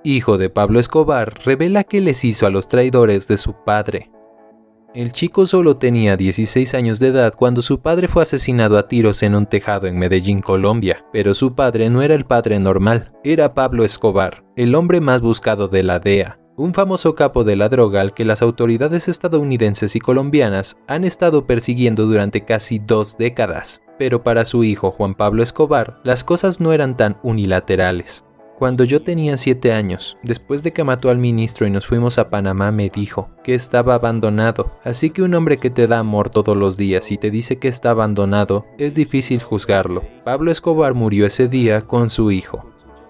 hijo de Pablo Escobar, revela qué les hizo a los traidores de su padre. El chico solo tenía 16 años de edad cuando su padre fue asesinado a tiros en un tejado en Medellín, Colombia. Pero su padre no era el padre normal, era Pablo Escobar, el hombre más buscado de la DEA, un famoso capo de la droga al que las autoridades estadounidenses y colombianas han estado persiguiendo durante casi 2 décadas. Pero para su hijo Juan Pablo Escobar, las cosas no eran tan unilaterales. Cuando yo tenía 7 años, después de que mató al ministro y nos fuimos a Panamá, me dijo que estaba abandonado. Así que un hombre que te da amor todos los días y te dice que está abandonado, es difícil juzgarlo. Pablo Escobar murió ese día con su hijo.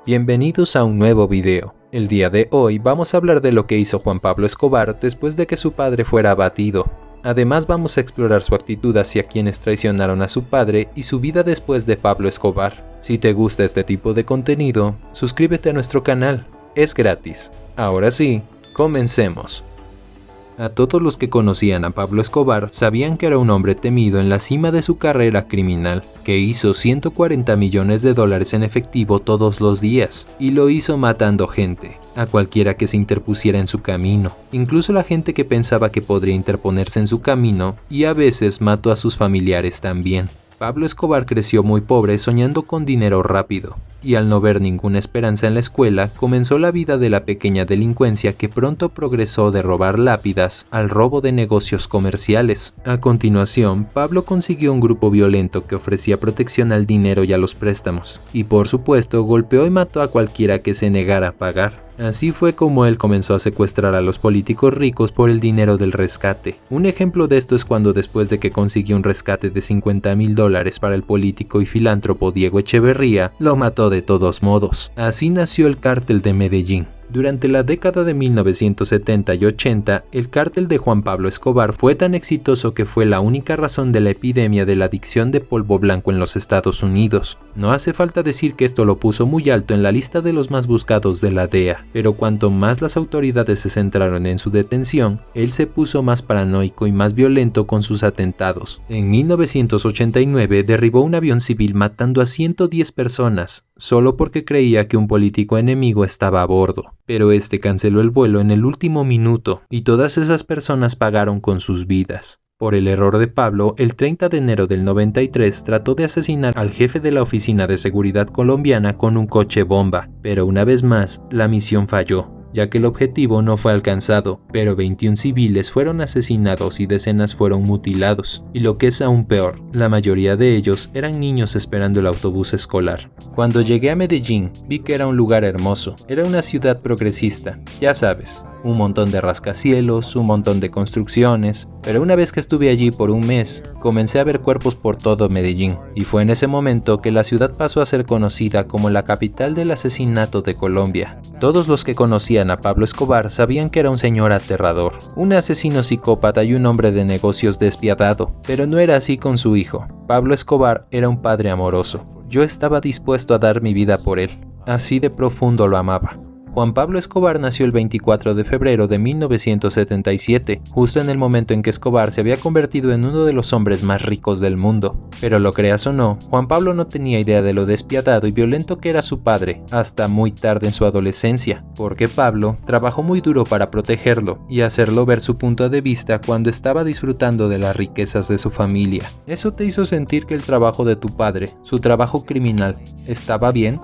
Bienvenidos a un nuevo video. El día de hoy vamos a hablar de lo que hizo Juan Pablo Escobar después de que su padre fuera abatido. Además vamos a explorar su actitud hacia quienes traicionaron a su padre y su vida después de Pablo Escobar. Si te gusta este tipo de contenido, suscríbete a nuestro canal, es gratis. Ahora sí, comencemos. A todos los que conocían a Pablo Escobar sabían que era un hombre temido en la cima de su carrera criminal, que hizo $140 millones en efectivo todos los días, y lo hizo matando gente, a cualquiera que se interpusiera en su camino, incluso la gente que pensaba que podría interponerse en su camino, y a veces mató a sus familiares también. Pablo Escobar creció muy pobre soñando con dinero rápido, y al no ver ninguna esperanza en la escuela, comenzó la vida de la pequeña delincuencia que pronto progresó de robar lápidas al robo de negocios comerciales. A continuación, Pablo consiguió un grupo violento que ofrecía protección al dinero y a los préstamos, y por supuesto golpeó y mató a cualquiera que se negara a pagar. Así fue como él comenzó a secuestrar a los políticos ricos por el dinero del rescate. Un ejemplo de esto es cuando después de que consiguió un rescate de $50,000 para el político y filántropo Diego Echeverría, lo mató de todos modos. Así nació el Cártel de Medellín. Durante la década de 1970 y 80, el cártel de Juan Pablo Escobar fue tan exitoso que fue la única razón de la epidemia de la adicción de polvo blanco en los Estados Unidos. No hace falta decir que esto lo puso muy alto en la lista de los más buscados de la DEA, pero cuanto más las autoridades se centraron en su detención, él se puso más paranoico y más violento con sus atentados. En 1989 derribó un avión civil matando a 110 personas, solo porque creía que un político enemigo estaba a bordo. Pero este canceló el vuelo en el último minuto y todas esas personas pagaron con sus vidas. Por el error de Pablo, el 30 de enero del 93 trató de asesinar al jefe de la Oficina de Seguridad colombiana con un coche bomba, pero una vez más, la misión falló, ya que el objetivo no fue alcanzado, pero 21 civiles fueron asesinados y decenas fueron mutilados, y lo que es aún peor, la mayoría de ellos eran niños esperando el autobús escolar. Cuando llegué a Medellín, vi que era un lugar hermoso, era una ciudad progresista, ya sabes, un montón de rascacielos, un montón de construcciones, pero una vez que estuve allí por un mes, comencé a ver cuerpos por todo Medellín, y fue en ese momento que la ciudad pasó a ser conocida como la capital del asesinato de Colombia. Todos los que conocían a Pablo Escobar sabían que era un señor aterrador, un asesino psicópata y un hombre de negocios despiadado, pero no era así con su hijo. Pablo Escobar era un padre amoroso. Yo estaba dispuesto a dar mi vida por él, así de profundo lo amaba. Juan Pablo Escobar nació el 24 de febrero de 1977, justo en el momento en que Escobar se había convertido en uno de los hombres más ricos del mundo. Pero lo creas o no, Juan Pablo no tenía idea de lo despiadado y violento que era su padre, hasta muy tarde en su adolescencia, porque Pablo trabajó muy duro para protegerlo y hacerlo ver su punto de vista cuando estaba disfrutando de las riquezas de su familia. ¿Eso te hizo sentir que el trabajo de tu padre, su trabajo criminal, estaba bien?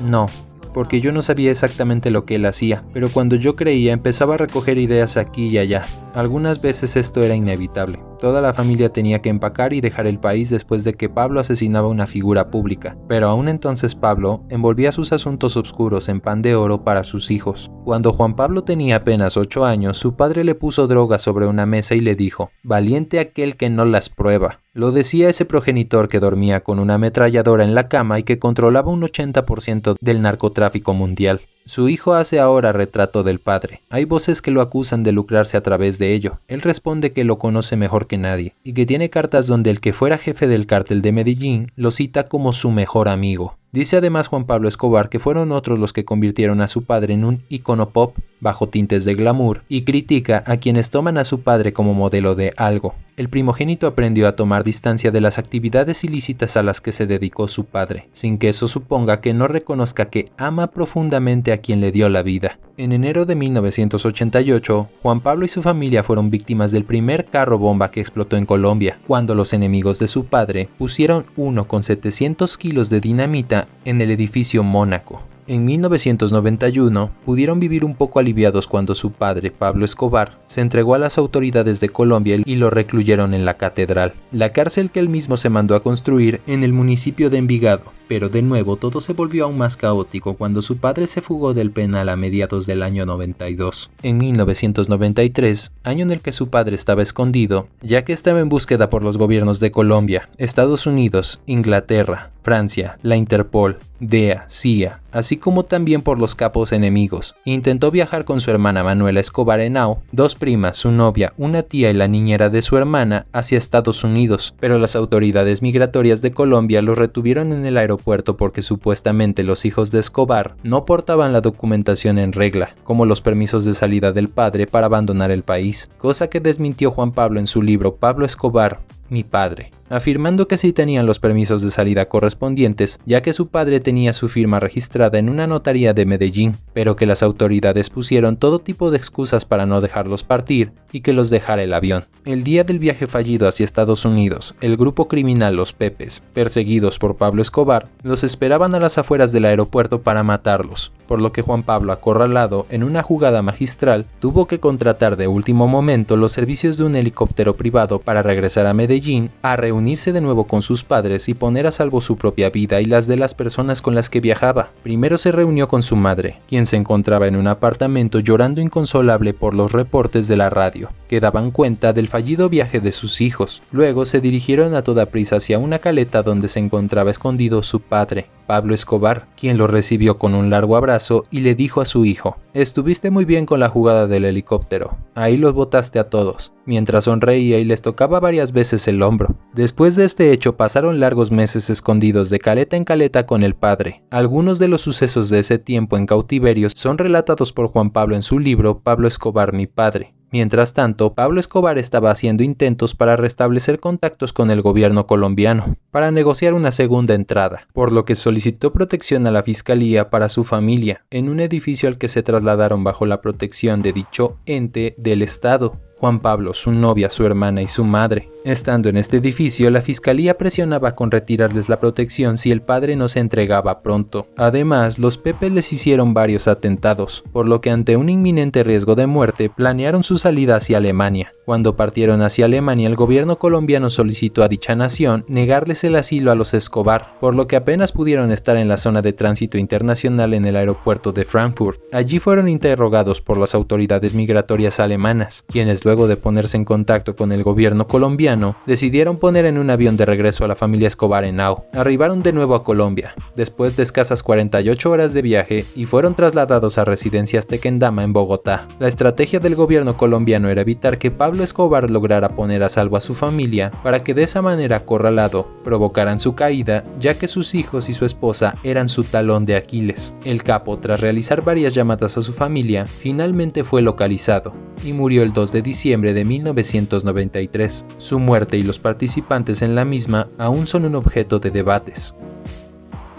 No, porque yo no sabía exactamente lo que él hacía, pero cuando yo creía empezaba a recoger ideas aquí y allá. Algunas veces esto era inevitable. Toda la familia tenía que empacar y dejar el país después de que Pablo asesinaba a una figura pública, pero aún entonces Pablo envolvía sus asuntos oscuros en pan de oro para sus hijos. Cuando Juan Pablo tenía apenas 8 años, su padre le puso drogas sobre una mesa y le dijo: «Valiente aquel que no las prueba». Lo decía ese progenitor que dormía con una ametralladora en la cama y que controlaba un 80% del narcotráfico mundial. Su hijo hace ahora retrato del padre. Hay voces que lo acusan de lucrarse a través de ello. Él responde que lo conoce mejor que nadie y que tiene cartas donde el que fuera jefe del cártel de Medellín lo cita como su mejor amigo. Dice además Juan Pablo Escobar que fueron otros los que convirtieron a su padre en un ícono pop bajo tintes de glamour y critica a quienes toman a su padre como modelo de algo. el primogénito aprendió a tomar distancia de las actividades ilícitas a las que se dedicó su padre, sin que eso suponga que no reconozca que ama profundamente a quien le dio la vida. En enero de 1988, Juan Pablo y su familia fueron víctimas del primer carro bomba que explotó en Colombia, cuando los enemigos de su padre pusieron uno con 700 kilos de dinamita en el edificio Mónaco. En 1991 pudieron vivir un poco aliviados cuando su padre, Pablo Escobar, se entregó a las autoridades de Colombia y lo recluyeron en la Catedral, la cárcel que él mismo se mandó a construir en el municipio de Envigado. Pero de nuevo todo se volvió aún más caótico cuando su padre se fugó del penal a mediados del año 92. En 1993, año en el que su padre estaba escondido, ya que estaba en búsqueda por los gobiernos de Colombia, Estados Unidos, Inglaterra, Francia, la Interpol, DEA, CIA, así como también por los capos enemigos. Intentó viajar con su hermana Manuela Escobar Henao, dos primas, su novia, una tía y la niñera de su hermana, hacia Estados Unidos, pero las autoridades migratorias de Colombia los retuvieron en el aeropuerto porque supuestamente los hijos de Escobar no portaban la documentación en regla, como los permisos de salida del padre para abandonar el país, cosa que desmintió Juan Pablo en su libro Pablo Escobar, mi padre, afirmando que sí tenían los permisos de salida correspondientes, ya que su padre tenía su firma registrada en una notaría de Medellín, pero que las autoridades pusieron todo tipo de excusas para no dejarlos partir y que los dejara el avión. El día del viaje fallido hacia Estados Unidos, el grupo criminal Los Pepes, perseguidos por Pablo Escobar, los esperaban a las afueras del aeropuerto para matarlos, por lo que Juan Pablo, acorralado en una jugada magistral, tuvo que contratar de último momento los servicios de un helicóptero privado para regresar a Medellín a reunirse de nuevo con sus padres y poner a salvo su propia vida y las de las personas con las que viajaba. Primero se reunió con su madre, quien se encontraba en un apartamento llorando inconsolable por los reportes de la radio, que daban cuenta del fallido viaje de sus hijos. Luego se dirigieron a toda prisa hacia una caleta donde se encontraba escondido su padre, Pablo Escobar, quien lo recibió con un largo abrazo y le dijo a su hijo: «Estuviste muy bien con la jugada del helicóptero, ahí los botaste a todos», mientras sonreía y les tocaba varias veces el hombro. Después de este hecho pasaron largos meses escondidos de caleta en caleta con el padre. Algunos de los sucesos de ese tiempo en cautiverio son relatados por Juan Pablo en su libro Pablo Escobar, mi padre. Mientras tanto, Pablo Escobar estaba haciendo intentos para restablecer contactos con el gobierno colombiano, para negociar una segunda entrada, por lo que solicitó protección a la fiscalía para su familia, en un edificio al que se trasladaron bajo la protección de dicho ente del Estado. Juan Pablo, su novia, su hermana y su madre. Estando en este edificio, la fiscalía presionaba con retirarles la protección si el padre no se entregaba pronto. Además, los Pepes les hicieron varios atentados, por lo que ante un inminente riesgo de muerte, planearon su salida hacia Alemania. Cuando partieron hacia Alemania, el gobierno colombiano solicitó a dicha nación negarles el asilo a los Escobar, por lo que apenas pudieron estar en la zona de tránsito internacional en el aeropuerto de Frankfurt. Allí fueron interrogados por las autoridades migratorias alemanas, quienes luego de ponerse en contacto con el gobierno colombiano, decidieron poner en un avión de regreso a la familia Escobar Henao. Arribaron de nuevo a Colombia, después de escasas 48 horas de viaje, y fueron trasladados a residencias Tequendama en Bogotá. La estrategia del gobierno colombiano era evitar que Pablo Escobar lograra poner a salvo a su familia, para que de esa manera, acorralado, provocaran su caída, ya que sus hijos y su esposa eran su talón de Aquiles. El capo, tras realizar varias llamadas a su familia, finalmente fue localizado, y murió el 2 de diciembre de 1993. Su muerte y los participantes en la misma aún son un objeto de debates.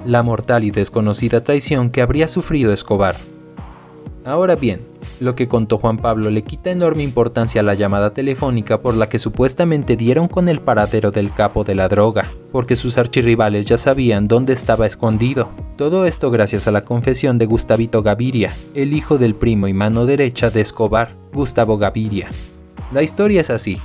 La mortal y desconocida traición que habría sufrido Escobar. Ahora bien, lo que contó Juan Pablo le quita enorme importancia a la llamada telefónica por la que supuestamente dieron con el paradero del capo de la droga, porque sus archirrivales ya sabían dónde estaba escondido. Todo esto gracias a la confesión de Gustavito Gaviria, el hijo del primo y mano derecha de Escobar, Gustavo Gaviria. La historia es así.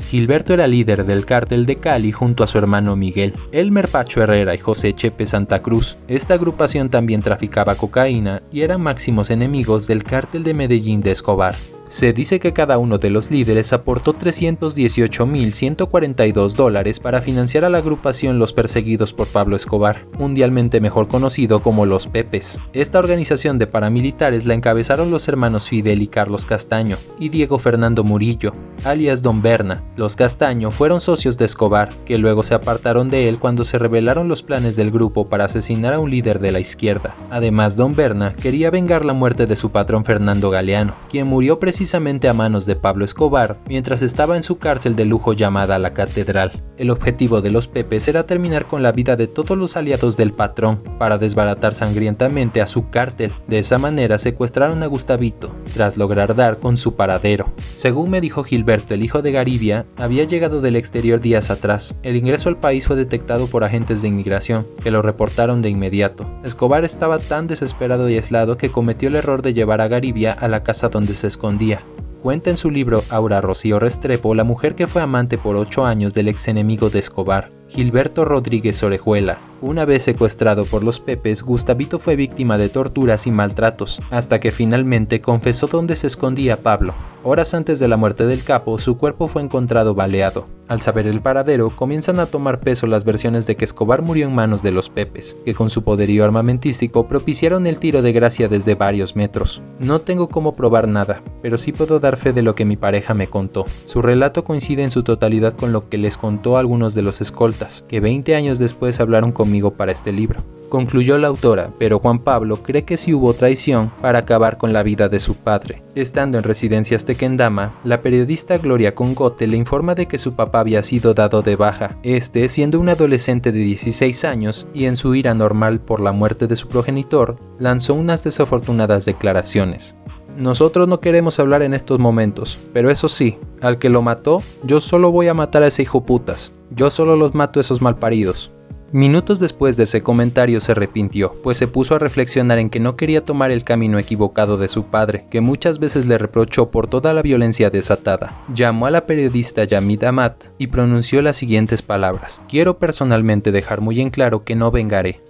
Gilberto era líder del cártel de Cali junto a su hermano Miguel, Elmer Pacho Herrera y José Chepe Santa Cruz. Esta agrupación también traficaba cocaína y eran máximos enemigos del cártel de Medellín de Escobar. Se dice que cada uno de los líderes aportó $318.142 para financiar a la agrupación Los Perseguidos por Pablo Escobar, mundialmente mejor conocido como Los Pepes. Esta organización de paramilitares la encabezaron los hermanos Fidel y Carlos Castaño, y Diego Fernando Murillo, alias Don Berna. Los Castaño fueron socios de Escobar, que luego se apartaron de él cuando se revelaron los planes del grupo para asesinar a un líder de la izquierda. Además, Don Berna quería vengar la muerte de su patrón Fernando Galeano, quien murió precisamente precisamente a manos de Pablo Escobar mientras estaba en su cárcel de lujo llamada La Catedral. El objetivo de los Pepes era terminar con la vida de todos los aliados del patrón para desbaratar sangrientamente a su cártel. De esa manera secuestraron a Gustavito, tras lograr dar con su paradero. Según me dijo Gilberto, el hijo de Garibia, había llegado del exterior días atrás. El ingreso al país fue detectado por agentes de inmigración, que lo reportaron de inmediato. Escobar estaba tan desesperado y aislado que cometió el error de llevar a Garibia a la casa donde se escondía. Cuenta en su libro Aura Rocío Restrepo la mujer que fue amante por 8 años del ex enemigo de Escobar, Gilberto Rodríguez Orejuela. Una vez secuestrado por los Pepes, Gustavito fue víctima de torturas y maltratos, hasta que finalmente confesó dónde se escondía Pablo. Horas antes de la muerte del capo, su cuerpo fue encontrado baleado. Al saber el paradero, comienzan a tomar peso las versiones de que Escobar murió en manos de los Pepes, que con su poderío armamentístico propiciaron el tiro de gracia desde varios metros. No tengo cómo probar nada, pero sí puedo dar fe de lo que mi pareja me contó. Su relato coincide en su totalidad con lo que les contó a algunos de los escoltas, que 20 años después hablaron conmigo para este libro. Concluyó la autora, pero Juan Pablo cree que sí hubo traición para acabar con la vida de su padre. Estando en residencias Tequendama, la periodista Gloria Congote le informa de que su papá había sido dado de baja, siendo un adolescente de 16 años y en su ira normal por la muerte de su progenitor, lanzó unas desafortunadas declaraciones. Nosotros no queremos hablar en estos momentos, pero eso sí, al que lo mató, yo solo voy a matar a ese hijo putas. Yo solo los mato a esos malparidos. Minutos después de ese comentario se arrepintió, pues se puso a reflexionar en que no quería tomar el camino equivocado de su padre, que muchas veces le reprochó por toda la violencia desatada. Llamó a la periodista Yamid Amat y pronunció las siguientes palabras: quiero personalmente dejar muy en claro que no vengaré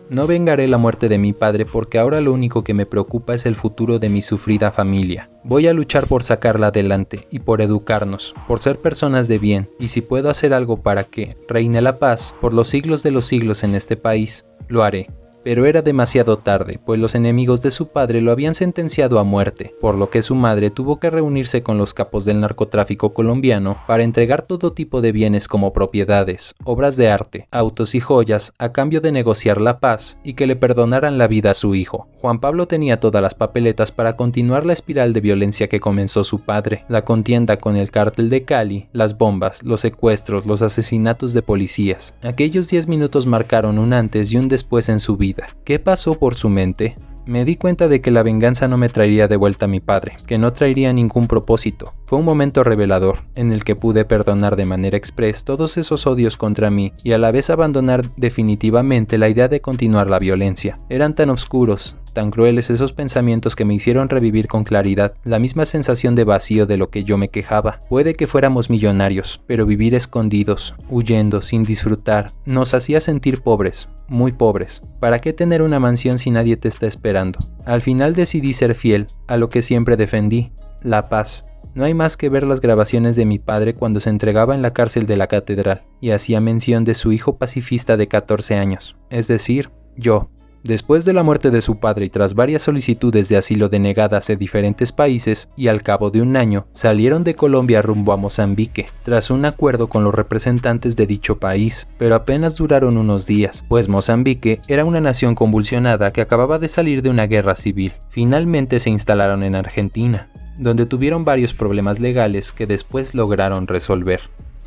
la muerte de mi padre porque ahora lo único que me preocupa es el futuro de mi sufrida familia. Voy a luchar por sacarla adelante y por educarnos, por ser personas de bien, y si puedo hacer algo para que reine la paz por los siglos de los siglos en este país, lo haré. Pero era demasiado tarde, pues los enemigos de su padre lo habían sentenciado a muerte, por lo que su madre tuvo que reunirse con los capos del narcotráfico colombiano para entregar todo tipo de bienes como propiedades, obras de arte, autos y joyas a cambio de negociar la paz y que le perdonaran la vida a su hijo. Juan Pablo tenía todas las papeletas para continuar la espiral de violencia que comenzó su padre, la contienda con el cártel de Cali, las bombas, los secuestros, los asesinatos de policías. Aquellos 10 minutos marcaron un antes y un después en su vida. ¿Qué pasó por su mente? Me di cuenta de que la venganza no me traería de vuelta a mi padre, que no traería ningún propósito. Fue un momento revelador, en el que pude perdonar de manera express todos esos odios contra mí y a la vez abandonar definitivamente la idea de continuar la violencia. Eran tan oscuros, tan crueles esos pensamientos que me hicieron revivir con claridad la misma sensación de vacío de lo que yo me quejaba. Puede que fuéramos millonarios, pero vivir escondidos, huyendo, sin disfrutar, nos hacía sentir pobres, muy pobres. ¿Para qué tener una mansión si nadie te está esperando? Al final decidí ser fiel a lo que siempre defendí, la paz. No hay más que ver las grabaciones de mi padre cuando se entregaba en la cárcel de la Catedral y hacía mención de su hijo pacifista de 14 años, es decir, yo. Después de la muerte de su padre y tras varias solicitudes de asilo denegadas en diferentes países, y al cabo de un año, salieron de Colombia rumbo a Mozambique, tras un acuerdo con los representantes de dicho país, pero apenas duraron unos días, pues Mozambique era una nación convulsionada que acababa de salir de una guerra civil. Finalmente se instalaron en Argentina, donde tuvieron varios problemas legales que después lograron resolver.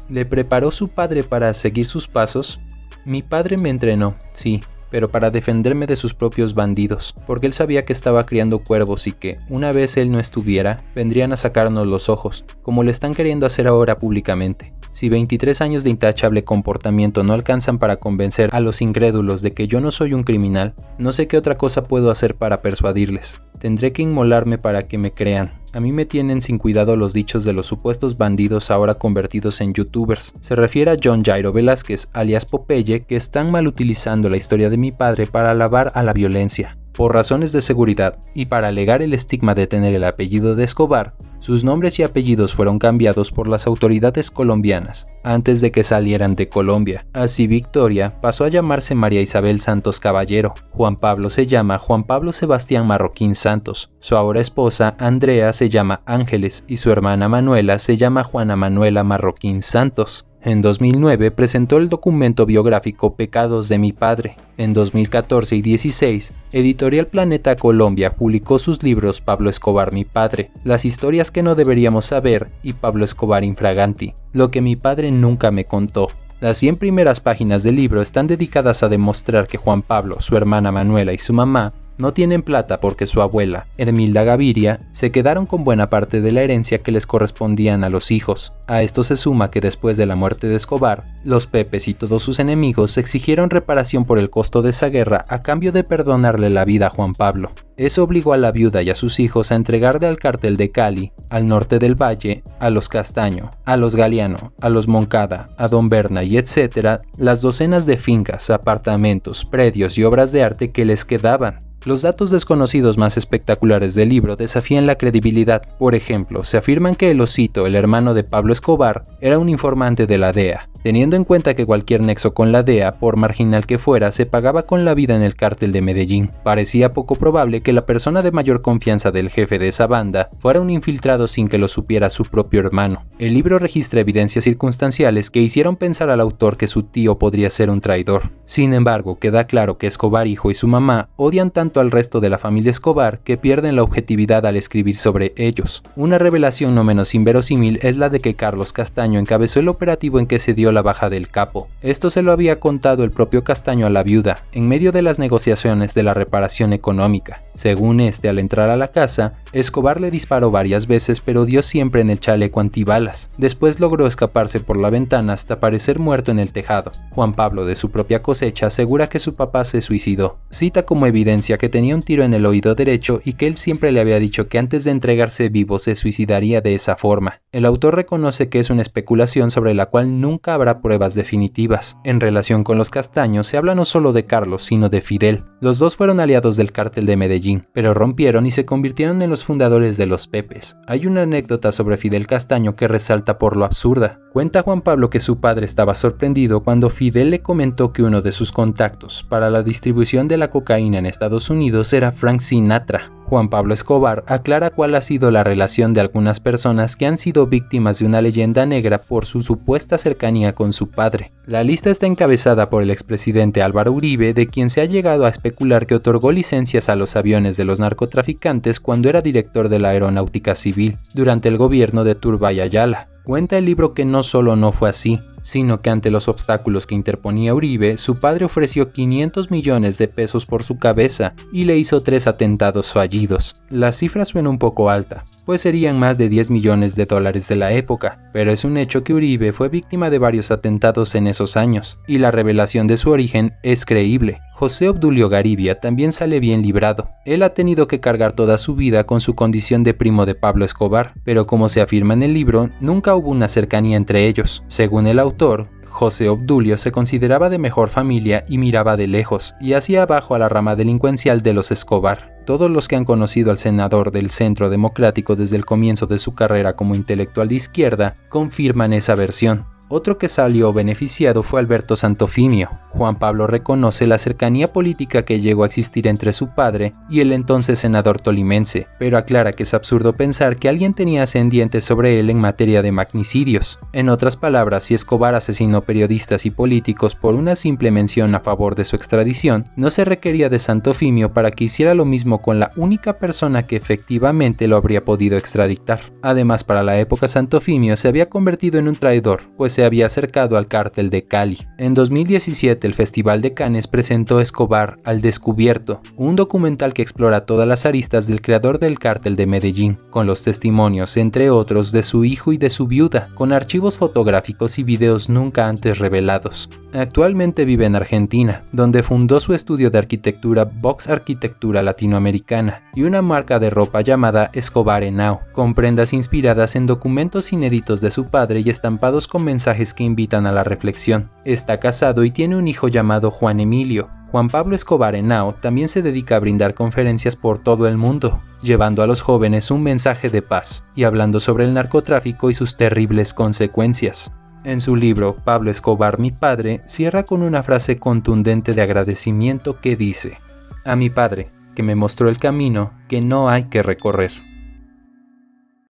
¿Le preparó su padre para seguir sus pasos? Mi padre me entrenó, sí, pero para defenderme de sus propios bandidos, porque él sabía que estaba criando cuervos y que, una vez él no estuviera, vendrían a sacarnos los ojos, como le están queriendo hacer ahora públicamente. Si 23 años de intachable comportamiento no alcanzan para convencer a los incrédulos de que yo no soy un criminal, no sé qué otra cosa puedo hacer para persuadirles. Tendré que inmolarme para que me crean. A mí me tienen sin cuidado los dichos de los supuestos bandidos ahora convertidos en youtubers. Se refiere a John Jairo Velázquez, alias Popeye, que están mal utilizando la historia de mi padre para alabar a la violencia. Por razones de seguridad y para alegar el estigma de tener el apellido de Escobar, sus nombres y apellidos fueron cambiados por las autoridades colombianas antes de que salieran de Colombia. Así Victoria pasó a llamarse María Isabel Santos Caballero, Juan Pablo se llama Juan Pablo Sebastián Marroquín Santos, su ahora esposa Andrea se llama Ángeles y su hermana Manuela se llama Juana Manuela Marroquín Santos. En 2009 presentó el documento biográfico Pecados de mi padre. En 2014 y 2016, Editorial Planeta Colombia publicó sus libros Pablo Escobar mi padre, Las historias que no deberíamos saber y Pablo Escobar infraganti, lo que mi padre nunca me contó. Las 100 primeras páginas del libro están dedicadas a demostrar que Juan Pablo, su hermana Manuela y su mamá no tienen plata porque su abuela, Hermilda Gaviria, se quedaron con buena parte de la herencia que les correspondían a los hijos. A esto se suma que después de la muerte de Escobar, los Pepes y todos sus enemigos exigieron reparación por el costo de esa guerra a cambio de perdonarle la vida a Juan Pablo. Eso obligó a la viuda y a sus hijos a entregarle al cártel de Cali, al norte del Valle, a los Castaño, a los Galeano, a los Moncada, a Don Berna y etcétera, las docenas de fincas, apartamentos, predios y obras de arte que les quedaban. Los datos desconocidos más espectaculares del libro desafían la credibilidad. Por ejemplo, se afirman que el Osito, el hermano de Pablo Escobar, era un informante de la DEA, teniendo en cuenta que cualquier nexo con la DEA, por marginal que fuera, se pagaba con la vida en el cártel de Medellín. Parecía poco probable que la persona de mayor confianza del jefe de esa banda fuera un infiltrado sin que lo supiera su propio hermano. El libro registra evidencias circunstanciales que hicieron pensar al autor que su tío podría ser un traidor. Sin embargo, queda claro que Escobar hijo y su mamá odian tanto al resto de la familia Escobar que pierden la objetividad al escribir sobre ellos. Una revelación no menos inverosímil es la de que Carlos Castaño encabezó el operativo en que se dio la baja del capo. Esto se lo había contado el propio Castaño a la viuda, en medio de las negociaciones de la reparación económica. Según este, al entrar a la casa, Escobar le disparó varias veces pero dio siempre en el chaleco antibalas. Después logró escaparse por la ventana hasta parecer muerto en el tejado. Juan Pablo, de su propia cosecha, asegura que su papá se suicidó. Cita como evidencia que tenía un tiro en el oído derecho y que él siempre le había dicho que antes de entregarse vivo se suicidaría de esa forma. El autor reconoce que es una especulación sobre la cual nunca habrá pruebas definitivas. En relación con los Castaños se habla no solo de Carlos, sino de Fidel. Los dos fueron aliados del cártel de Medellín, pero rompieron y se convirtieron en los fundadores de los Pepes. Hay una anécdota sobre Fidel Castaño que resalta por lo absurda. Cuenta Juan Pablo que su padre estaba sorprendido cuando Fidel le comentó que uno de sus contactos para la distribución de la cocaína en Estados Unidos era Frank Sinatra. Juan Pablo Escobar aclara cuál ha sido la relación de algunas personas que han sido víctimas de una leyenda negra por su supuesta cercanía con su padre. La lista está encabezada por el expresidente Álvaro Uribe, de quien se ha llegado a especular que otorgó licencias a los aviones de los narcotraficantes cuando era director de la Aeronáutica Civil, durante el gobierno de Turbay Ayala. Cuenta el libro que no solo no fue así, sino que ante los obstáculos que interponía Uribe, su padre ofreció 500 millones de pesos por su cabeza y le hizo 3 atentados fallidos. La cifra suena un poco alta, pues serían más de 10 millones de dólares de la época, pero es un hecho que Uribe fue víctima de varios atentados en esos años, y la revelación de su origen es creíble. José Obdulio Garibia también sale bien librado. Él ha tenido que cargar toda su vida con su condición de primo de Pablo Escobar, pero como se afirma en el libro, nunca hubo una cercanía entre ellos. Según el autor, José Obdulio se consideraba de mejor familia y miraba de lejos, y hacía abajo a la rama delincuencial de los Escobar. Todos los que han conocido al senador del Centro Democrático desde el comienzo de su carrera como intelectual de izquierda confirman esa versión. Otro que salió beneficiado fue Alberto Santofimio. Juan Pablo reconoce la cercanía política que llegó a existir entre su padre y el entonces senador tolimense, pero aclara que es absurdo pensar que alguien tenía ascendientes sobre él en materia de magnicidios. En otras palabras, si Escobar asesinó periodistas y políticos por una simple mención a favor de su extradición, no se requería de Santofimio para que hiciera lo mismo con la única persona que efectivamente lo habría podido extraditar. Además, para la época Santofimio se había convertido en un traidor, pues se había acercado al cártel de Cali. En 2017 el Festival de Cannes presentó Escobar al Descubierto, un documental que explora todas las aristas del creador del cártel de Medellín, con los testimonios, entre otros, de su hijo y de su viuda, con archivos fotográficos y videos nunca antes revelados. Actualmente vive en Argentina, donde fundó su estudio de arquitectura Vox Arquitectura Latinoamericana y una marca de ropa llamada Escobar Henao, con prendas inspiradas en documentos inéditos de su padre y estampados con mensajes que invitan a la reflexión. Está casado y tiene un hijo llamado Juan Emilio. Juan Pablo Escobar Henao también se dedica a brindar conferencias por todo el mundo, llevando a los jóvenes un mensaje de paz y hablando sobre el narcotráfico y sus terribles consecuencias. En su libro Pablo Escobar mi padre cierra con una frase contundente de agradecimiento que dice: "A mi padre, que me mostró el camino que no hay que recorrer".